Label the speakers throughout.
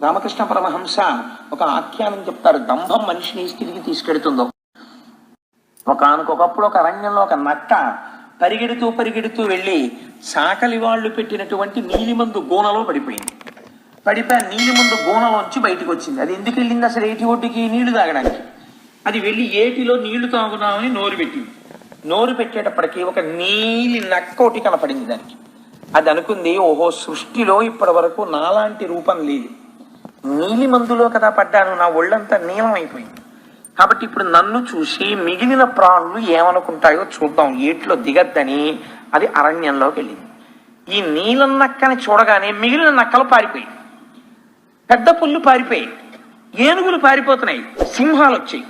Speaker 1: రామకృష్ణ పరమహంస ఒక ఆఖ్యానం చెప్తారు, దంభం మనిషిని స్థితికి తీసుకెడుతుందో. ఒకనకొకప్పుడు ఒక అరణ్యంలో ఒక నక్క పరిగెడుతూ పరిగెడుతూ వెళ్ళి సాకలి వాళ్ళు పెట్టినటువంటి నీలిమందు గోనలో పడిపోయింది. పడిపోయి నీలిమందు గోనలోంచి బయటకు వచ్చింది. అది ఎందుకు వెళ్ళింది అసలు? ఏటి ఒడ్డుకి నీళ్లు తాగడానికి. అది వెళ్ళి ఏటిలో నీళ్లు తాగుదామని నోరు పెట్టింది. నోరు పెట్టేటప్పటికి ఒక నీలి నక్క ఒకటి కనపడింది దానికి. అది అనుకుంది, ఓహో, సృష్టిలో ఇప్పటి వరకు నాలాంటి రూపం లేదు, నీలి మందులో కదా పడ్డాను, నా ఒళ్ళంతా నీలం అయిపోయింది. కాబట్టి ఇప్పుడు నన్ను చూసి మిగిలిన ప్రాణులు ఏమనుకుంటాయో చూద్దాం, ఏట్లో దిగద్దని అది అరణ్యంలోకి వెళ్ళింది. ఈ నీలం నక్కని చూడగానే మిగిలిన నక్కలు పారిపోయి, పెద్ద పుల్లు పారిపోయి, ఏనుగులు పారిపోతున్నాయి, సింహాలు వచ్చాయి.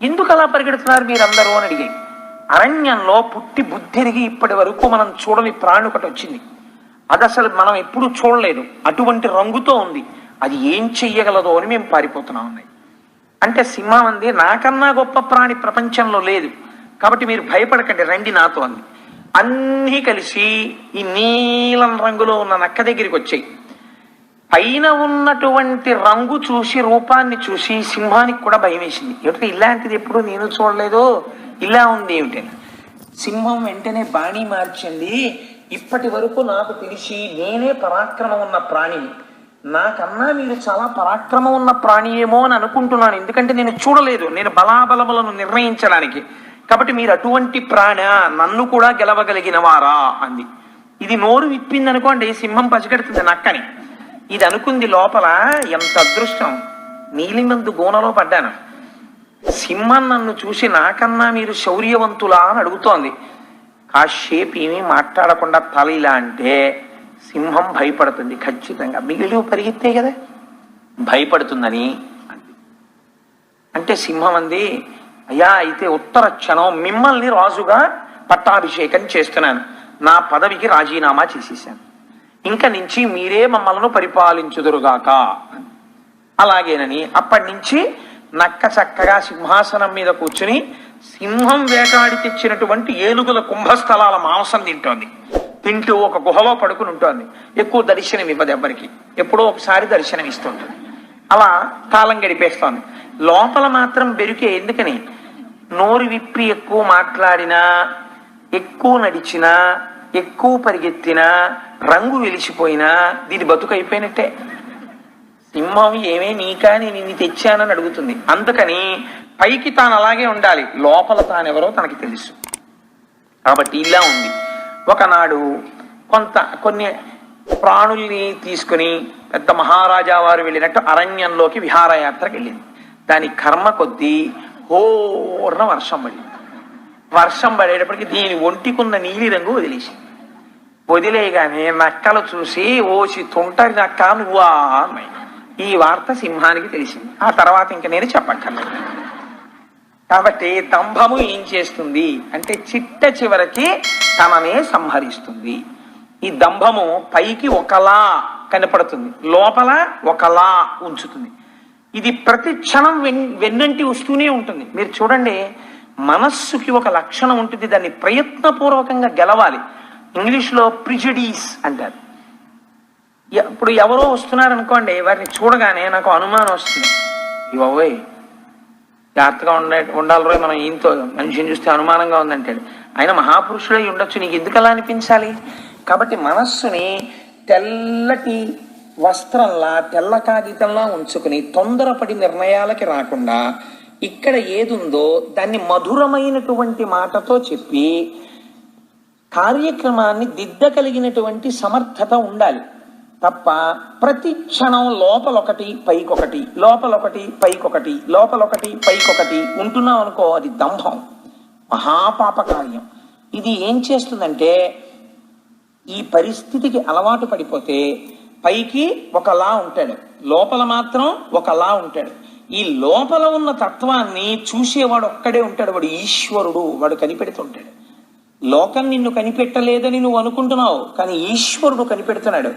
Speaker 1: ఎందుకు అలా పరిగెడుతున్నారు మీరందరూ అని అడిగాయి. అరణ్యంలో పుట్టి బుద్ధిరిగి ఇప్పటి వరకు మనం చూడని ప్రాణి ఒకటి వచ్చింది. అది అసలు మనం ఎప్పుడూ చూడలేదు, అటువంటి రంగుతో ఉంది, అది ఏం చెయ్యగలదో అని మేము పారిపోతున్నాం అన్నాయి. అంటే సింహం అంది, నాకన్నా గొప్ప ప్రాణి ప్రపంచంలో లేదు, కాబట్టి మీరు భయపడకండి, రండి నాతో అంది. అన్నీ కలిసి ఈ నీలం రంగులో ఉన్న నక్క దగ్గరికి వచ్చాయి. పైన ఉన్నటువంటి రంగు చూసి, రూపాన్ని చూసి సింహానికి కూడా భయం వేసింది. ఏమిటంటే ఇలాంటిది ఎప్పుడు నేను చూడలేదు, ఇలా ఉంది ఏమిటని. సింహం వెంటనే బాణీ మార్చింది, ఇప్పటి వరకు నాకు తెలిసి నేనే పరాక్రమం ఉన్న ప్రాణిని, నాకన్నా మీరు చాలా పరాక్రమం ఉన్న ప్రాణి ఏమో అని అనుకుంటున్నాను, ఎందుకంటే నేను చూడలేదు, నేను బలాబలములను నిర్ణయించడానికి, కాబట్టి మీరు అటువంటి ప్రాణ, నన్ను కూడా గెలవగలిగిన వారా అంది. ఇది నోరు విప్పింది అనుకోండి, సింహం పసిగడుతుంది నక్కని. ఇది అనుకుంది లోపల, ఎంత అదృష్టం, నీలిమందు గోనలో పడ్డాను, సింహం నన్ను చూసి నాకన్నా మీరు శౌర్యవంతులా అని అడుగుతోంది. కాసేపు ఏమీ మాట్లాడకుండా తల ఇలా అంటే సింహం భయపడుతుంది ఖచ్చితంగా, మిగిలి పరిగెత్తే కదా, భయపడుతుందని అంది. అంటే సింహం అంది, అయ్యా అయితే ఉత్తర క్షణం మిమ్మల్ని రాజుగా పట్టాభిషేకం చేస్తున్నాను, నా పదవికి రాజీనామా చేసేసాను, ఇంకా నుంచి మీరే మమ్మల్ని పరిపాలించుదురుగాక. అలాగేనని అప్పటి నుంచి నక్క చక్కగా సింహాసనం మీద కూర్చుని సింహం వేటాడి తెచ్చినటువంటి ఏనుగుల కుంభస్థలాల మాంసం తింటోంది. తింటూ ఒక గుహలో పడుకుని ఉంటోంది. ఎక్కువ దర్శనం ఇవ్వదు ఎవరికి, ఎప్పుడో ఒకసారి దర్శనం ఇస్తుంటుంది. అలా కాలం గడిపేస్తోంది. లోపల మాత్రం బెరుకే. ఎందుకని? నోరు విప్పి ఎక్కువ మాట్లాడినా, ఎక్కువ నడిచినా, ఎక్కువ పరిగెత్తినా, రంగు వెలిసిపోయినా దీని బతుకు అయిపోయినట్టే. సింహం ఏమే నీకా, నేను ఇన్ని తెచ్చానని అడుగుతుంది. అందుకని పైకి తాను అలాగే ఉండాలి, లోపల తానెవరో తనకి తెలుసు. కాబట్టి ఇలా ఉంది. ఒకనాడు కొన్ని ప్రాణుల్ని తీసుకుని పెద్ద మహారాజా వారు వెళ్ళినట్టు అరణ్యంలోకి విహారయాత్రకు వెళ్ళింది. దాని కర్మ కొద్దీ హోర్న వర్షం పడింది. వర్షం పడేటప్పటికి దీని ఒంటికున్న నీలి రంగు వదిలేసింది. వదిలేయగానే నక్కలు చూసి, ఓసి తుంటరి నక్క నువ్వా అన్నాయి. ఈ వార్త సింహానికి తెలిసింది. ఆ తర్వాత ఇంక నేను చెప్పక్కర్లేదు. కాబట్టి దంభము ఏం చేస్తుంది అంటే చిట్ట చివరికి తననే సంహరిస్తుంది. ఈ దంభము పైకి ఒకలా కనపడుతుంది, లోపల ఒకలా ఉంచుతుంది. ఇది ప్రతి క్షణం వెన్నంటి వస్తూనే ఉంటుంది. మీరు చూడండి, మనస్సుకి ఒక లక్షణం ఉంటుంది, దాన్ని ప్రయత్నపూర్వకంగా గెలవాలి. ఇంగ్లీష్లో ప్రిజుడీస్ అంటారు. ఇప్పుడు ఎవరో వస్తున్నారనుకోండి, వారిని చూడగానే నాకు అనుమానం వస్తుంది, ఇవ్వబోయ్ జాగ్రత్తగా ఉండాలి, మనం ఈయనతో మనిషిని చూస్తే అనుమానంగా ఉందంటాడు. ఆయన మహాపురుషుడై ఉండొచ్చు, నీకు ఎందుకు అలా అనిపించాలి? కాబట్టి మనస్సుని తెల్లటి వస్త్రంలా, తెల్ల కాగితంలా ఉంచుకుని తొందరపడి నిర్ణయాలకి రాకుండా ఇక్కడ ఏదుందో దాన్ని మధురమైనటువంటి మాటతో చెప్పి కార్యక్రమాన్ని దిద్దగలిగినటువంటి సమర్థత ఉండాలి తప్ప ప్రతి క్షణం లోపలొకటి పైకొకటి, లోపలొకటి పైకొకటి, లోపలొకటి పైకొకటి ఉంటున్నాం అనుకో, అది దంభం, మహాపాప కార్యం. ఇది ఏం చేస్తుందంటే, ఈ పరిస్థితికి అలవాటు పడిపోతే పైకి ఒకలా ఉంటాడు, లోపల మాత్రం ఒకలా ఉంటాడు. ఈ లోపల ఉన్న తత్వాన్ని చూసేవాడు ఒక్కడే ఉంటాడు, వాడు ఈశ్వరుడు, వాడు కనిపెడుతుంటాడు. లోకం నిన్ను కనిపెట్టలేదని నువ్వు అనుకుంటున్నావు, కానీ ఈశ్వరుడు కనిపెడుతున్నాడు.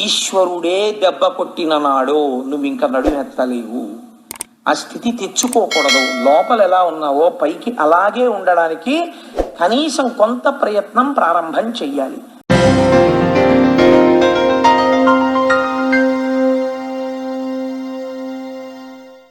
Speaker 1: ఈశ్వరుడే దెబ్బ కొట్టిన నాడు నువ్వు ఇంకా నడుమెత్తలేవు. ఆ స్థితి తెచ్చుకోకూడదు. లోపల ఎలా ఉన్నావో పైకి అలాగే ఉండడానికి కనీసం కొంత ప్రయత్నం ప్రారంభం చెయ్యాలి.